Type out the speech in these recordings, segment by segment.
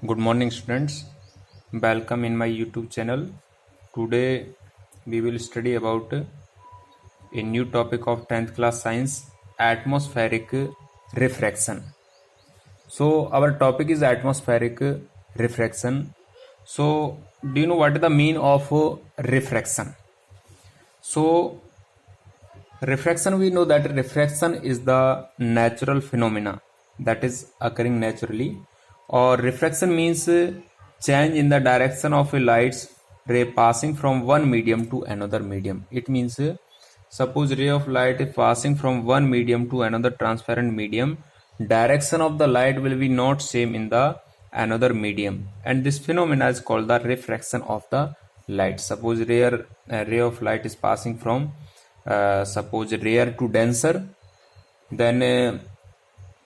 Good morning, students. Welcome in my YouTube channel. Today we will study about a new topic of 10th class science, atmospheric refraction. So our topic is atmospheric refraction. So do you know what is the mean of refraction? So refraction, we know that refraction is the natural phenomena that is occurring naturally, or refraction means change in the direction of a light's ray passing from one medium to another medium. It means suppose ray of light is passing from one medium to another transparent medium, direction of the light will be not same in the another medium, and this phenomena is called the refraction of the light. Suppose ray of light is passing from suppose rare to denser, then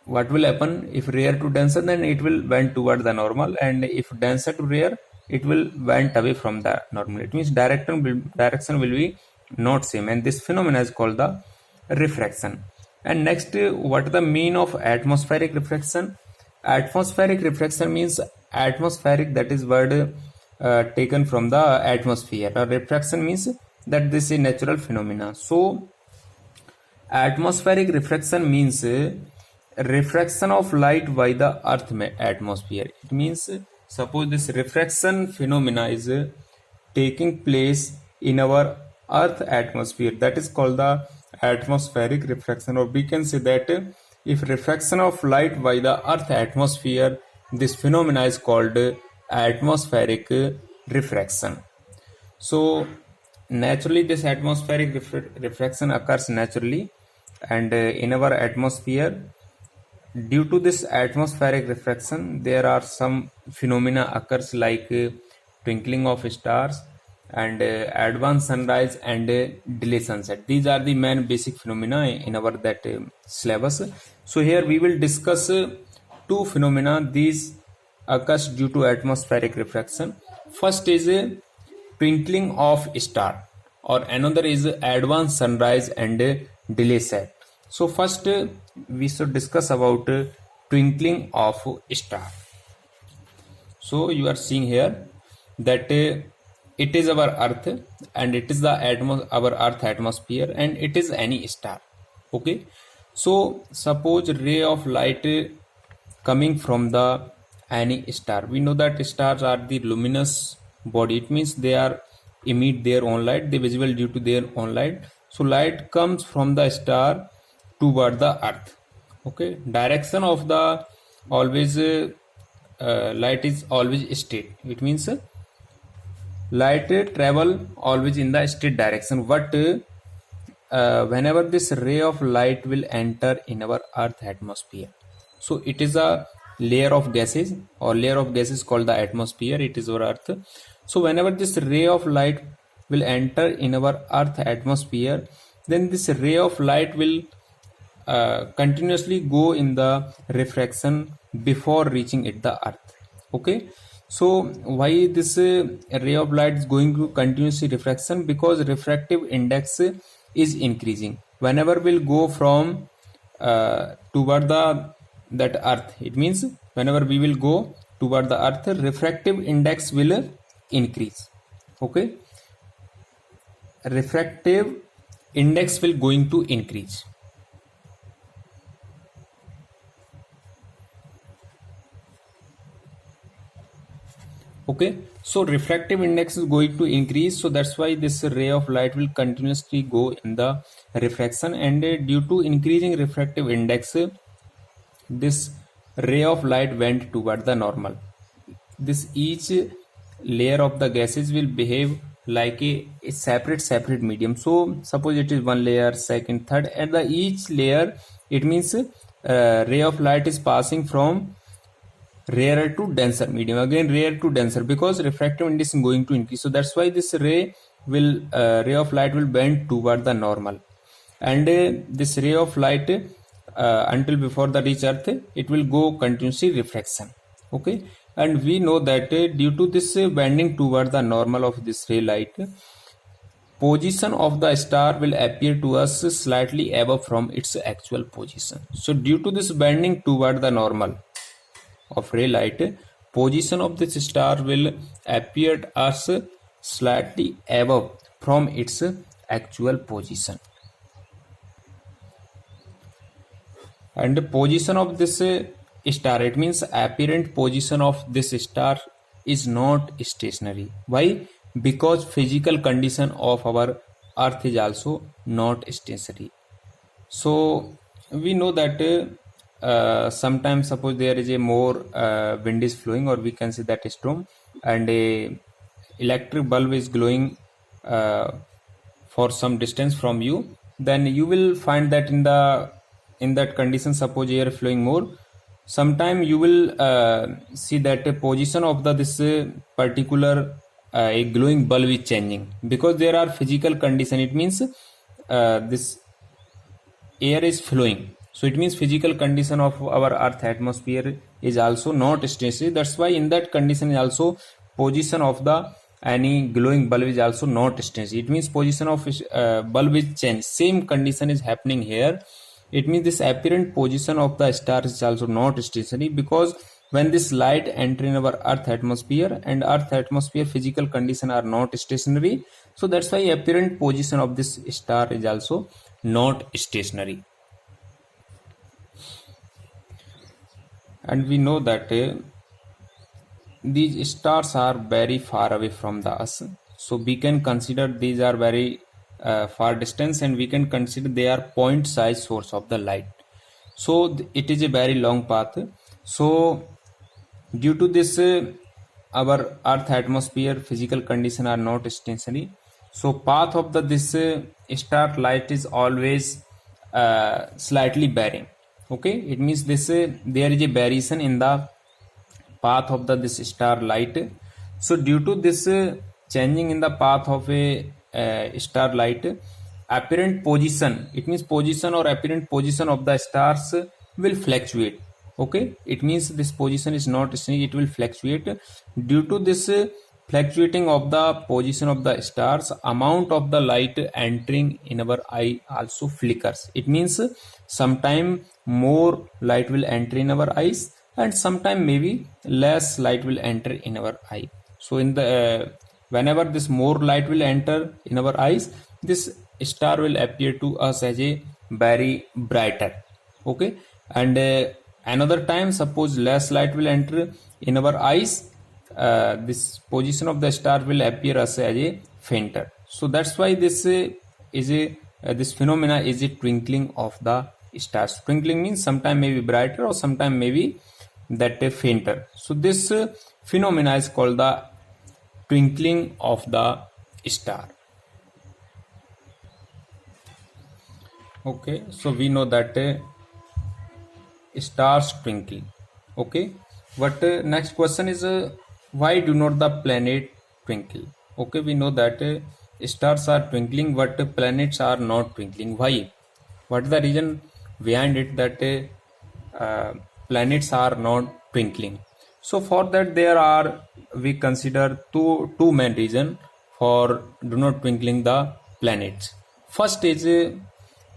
what will happen? If rare to denser, then it will went toward the normal, and if denser to rare, it will went away from the normal. It means direction will be not same, and this phenomena is called the refraction. And next, what is the mean of atmospheric refraction? Atmospheric refraction means atmospheric, that is word taken from the atmosphere. Or refraction means that this is a natural phenomena. So atmospheric refraction means refraction of light by the earth atmosphere. It means suppose this refraction phenomena is taking place in our earth atmosphere, that is called the atmospheric refraction. Or we can say that if refraction of light by the earth atmosphere, this phenomena is called atmospheric refraction. So naturally this atmospheric refraction occurs naturally, and in our atmosphere, due to this atmospheric refraction, there are some phenomena occurs like twinkling of stars and advanced sunrise and delay sunset. These are the main basic phenomena in our syllabus. So here we will discuss two phenomena. These occurs due to atmospheric refraction. First is twinkling of star, or another is advanced sunrise and delay set. So first we should discuss about twinkling of star. So you are seeing here that it is our earth, and it is the our earth atmosphere, and it is any star. Okay, so suppose ray of light coming from the any star. We know that stars are the luminous body. It means they are emit their own light, they visible due to their own light. So light comes from the star toward the earth. Okay, direction of the always light is always straight. It means light travel always in the straight direction. But whenever this ray of light will enter in our earth atmosphere, so it is a layer of gases, or layer of gases called the atmosphere. It is our earth. So whenever this ray of light will enter in our earth atmosphere, then this ray of light will continuously go in the refraction before reaching at the earth. Okay, so why this ray of light is going to continuously refraction? Because refractive index is increasing whenever we'll go from toward the that earth. It means whenever we will go toward the earth, refractive index will increase. Okay, refractive index will going to increase. Okay, so refractive index is going to increase, so that's why this ray of light will continuously go in the refraction, and due to increasing refractive index, this ray of light went toward the normal. This each layer of the gases will behave like a separate medium. So suppose it is one layer, second, third, and the each layer, it means ray of light is passing from rarer to denser medium, again rare to denser, because refractive index is going to increase. So that's why this ray of light will bend toward the normal, and this ray of light until before the reach earth, it will go continuously refraction. Okay, and we know that due to this bending toward the normal of this ray light, position of the star will appear to us slightly above from its actual position. So due to this bending toward the normal of ray light, position of this star will appear as slightly above from its actual position. And the position of this star, it means apparent position of this star is not stationary. Why? Because physical condition of our earth is also not stationary. So we know that sometimes suppose there is a more wind is flowing, or we can say that storm, and a electric bulb is glowing for some distance from you, then you will find that in that condition, suppose air flowing more, sometime you will see that the position of this particular a glowing bulb is changing, because there are physical condition. It means this air is flowing, so it means physical condition of our earth atmosphere is also not stationary. That's why in that condition also position of the any glowing bulb is also not stationary. It means position of bulb is changed. Same condition is happening here. It means this apparent position of the star is also not stationary, because when this light enter in our earth atmosphere, and earth atmosphere physical condition are not stationary, so that's why apparent position of this star is also not stationary. And we know that these stars are very far away from the us, so we can consider these are very far distance, and we can consider they are point size source of the light. So it is a very long path. So due to this our earth atmosphere physical condition are not stationary, so path of this star light is always slightly varying. Okay, it means this there is a variation in the path of this star light. So due to this changing in the path of a star light, apparent position, it means position or apparent position of the stars will fluctuate. Okay, it means this position is not stationary, it will fluctuate. Due to this fluctuating of the position of the stars, amount of the light entering in our eye also flickers. It means sometime more light will enter in our eyes, and sometime maybe less light will enter in our eye. So in the whenever this more light will enter in our eyes, this star will appear to us as a very brighter. Okay, and another time suppose less light will enter in our eyes, this position of the star will appear as a fainter. So that's why this is a this phenomena is a twinkling of the stars. Twinkling means sometime may be brighter or sometime may be that fainter. So this phenomena is called the twinkling of the star. Okay, so we know that stars twinkling. Okay, but next question is why do not the planet twinkle? Okay, we know that stars are twinkling but planets are not twinkling. Why? What is the reason behind it that planets are not twinkling? So for that there are, we consider two main reasons for do not twinkling the planets. First is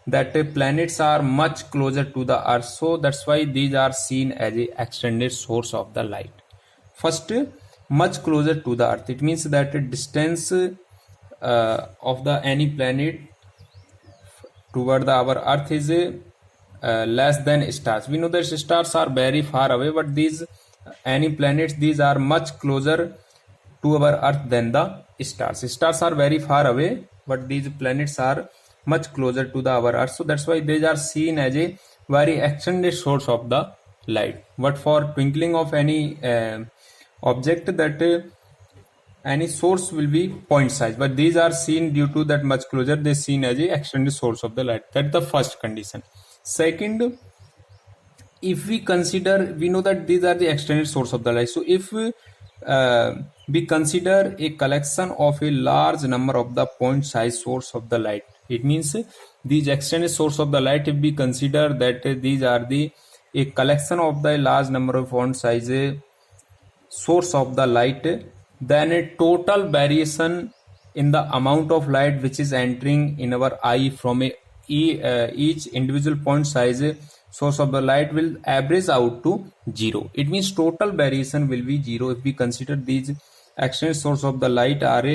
that planets are much closer to the earth, so that's why these are seen as a extended source of the light. First, much closer to the earth, it means that distance of the any planet toward our earth is less than stars. We know that stars are very far away, but these any planets, these are much closer to our earth than the stars. Stars are very far away, but these planets are much closer to our earth, so that's why they are seen as a very extended source of the light. But for twinkling of any object, that any source will be point size, but these are seen due to that much closer, they seen as a extended source of the light. That's the first condition. Second, if we consider, we know that these are the extended source of the light, so if we consider a collection of a large number of the point size source of the light, it means these extended source of the light, if we consider that these are the a collection of the large number of point size source of the light, then a total variation in the amount of light which is entering in our eye from each individual point size source of the light will average out to 0. It means total variation will be 0 if we consider these external source of the light are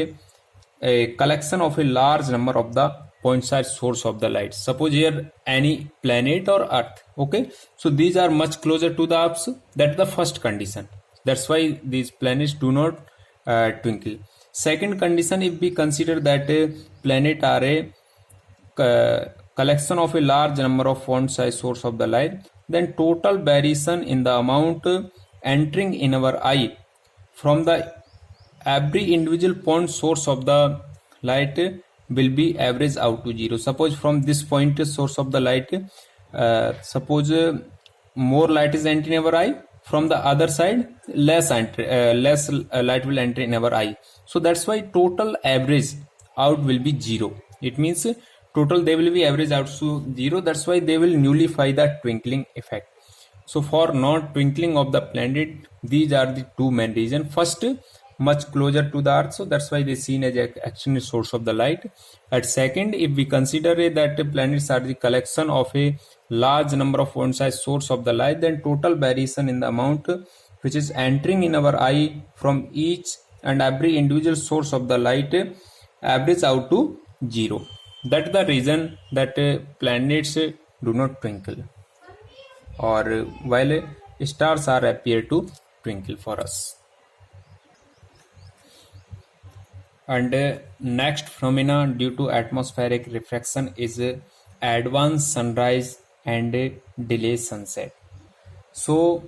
a collection of a large number of the point size source of the light. Suppose here any planet or earth. Okay, so these are much closer to the earth. That's the first condition. That's why these planets do not twinkle. Second condition, if we consider that a planet are a collection of a large number of point size source of the light, then total variation in the amount entering in our eye from the every individual point source of the light will be averaged out to 0. Suppose from this point source of the light, suppose more light is entering in our eye, from the other side less light will enter in our eye. So that's why total average out will be 0. It means total they will be average out to 0. That's why they will nullify the twinkling effect. So for not twinkling of the planet, these are the two main reasons. First, much closer to the earth, so that's why they seen as an external source of the light. And second, if we consider that the planets are the collection of a large number of point size source of the light, then total variation in the amount which is entering in our eye from each and every individual source of the light average out to 0. That's the reason that planets do not twinkle, or while stars are appear to twinkle for us. And next phenomena due to atmospheric refraction is advanced sunrise and delay sunset. So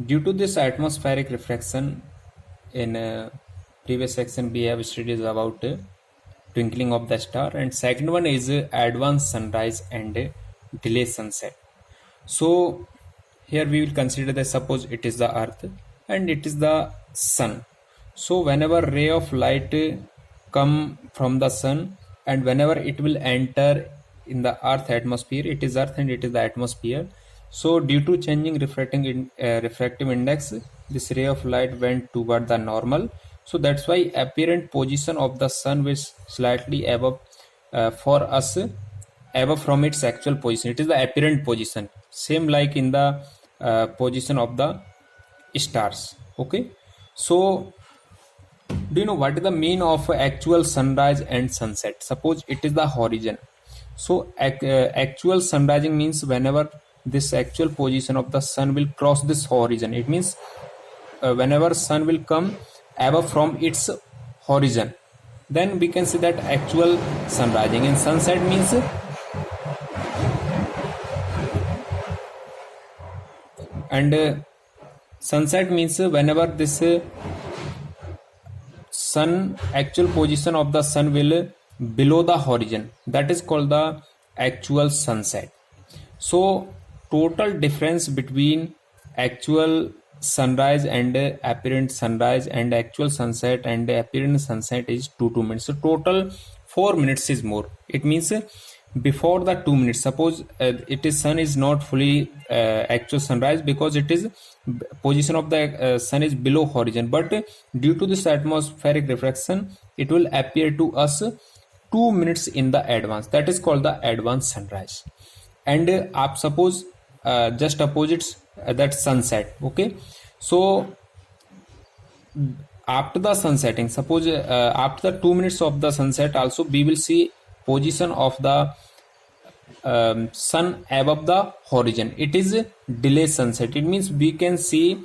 due to this atmospheric refraction, in previous section we have studied about twinkling of the star, and second one is advanced sunrise and delay sunset. So here we will consider that suppose it is the earth and it is the sun. So whenever ray of light come from the sun, and whenever it will enter in the earth atmosphere, it is earth and it is the atmosphere. So due to changing refractive index, this ray of light went toward the normal. So that's why apparent position of the sun was slightly above for us, above from its actual position. It is the apparent position, same like in the position of the stars. Okay, so do you know what is the mean of actual sunrise and sunset? Suppose it is the horizon. So actual sunrising means whenever this actual position of the sun will cross this horizon. It means whenever sun will come above from its horizon, then we can say that actual sunrising. And sunset means sunset means whenever this sun actual position of the sun will below the horizon, that is called the actual sunset. So total difference between actual sunrise and apparent sunrise and actual sunset and apparent sunset is 2 minutes. So total 4 minutes is more. It means before the 2 minutes, suppose it is sun is not fully actual sunrise because it is position of the sun is below horizon, but due to this atmospheric refraction it will appear to us 2 minutes in the advance. That is called the advanced sunrise. And suppose just opposites that sunset. Okay, so after the sunsetting, suppose after the 2 minutes of the sunset also we will see position of the sun above the horizon. It is delay sunset. It means we can see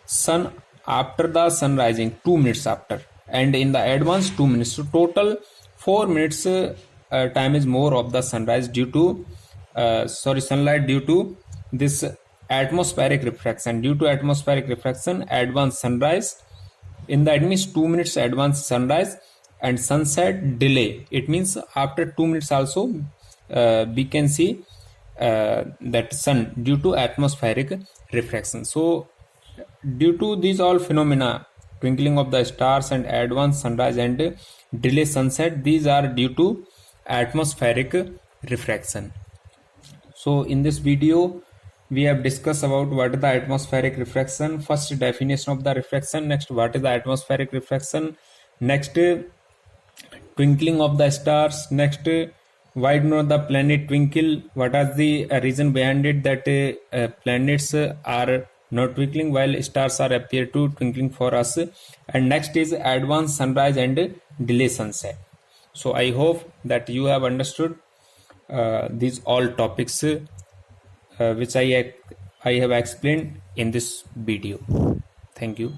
sun after the sun rising 2 minutes after, and in the advance 2 minutes. So total 4 minutes time is more of the sunrise due to sunlight due to this atmospheric refraction. Due to atmospheric refraction, advanced sunrise in that means 2 minutes advanced sunrise, and sunset delay. It means after 2 minutes also we can see that sun due to atmospheric refraction. So due to these all phenomena, twinkling of the stars and advanced sunrise and delay sunset, these are due to atmospheric refraction. So in this video we have discussed about what is the atmospheric refraction. First, definition of the refraction. Next, what is the atmospheric refraction. Next, twinkling of the stars. Next, why do not the planet twinkle? What is the reason behind it that planets are not twinkling while stars are appear to twinkling for us? And next is advanced sunrise and delay sunset. So I hope that you have understood these all topics which I have explained in this video. Thank you.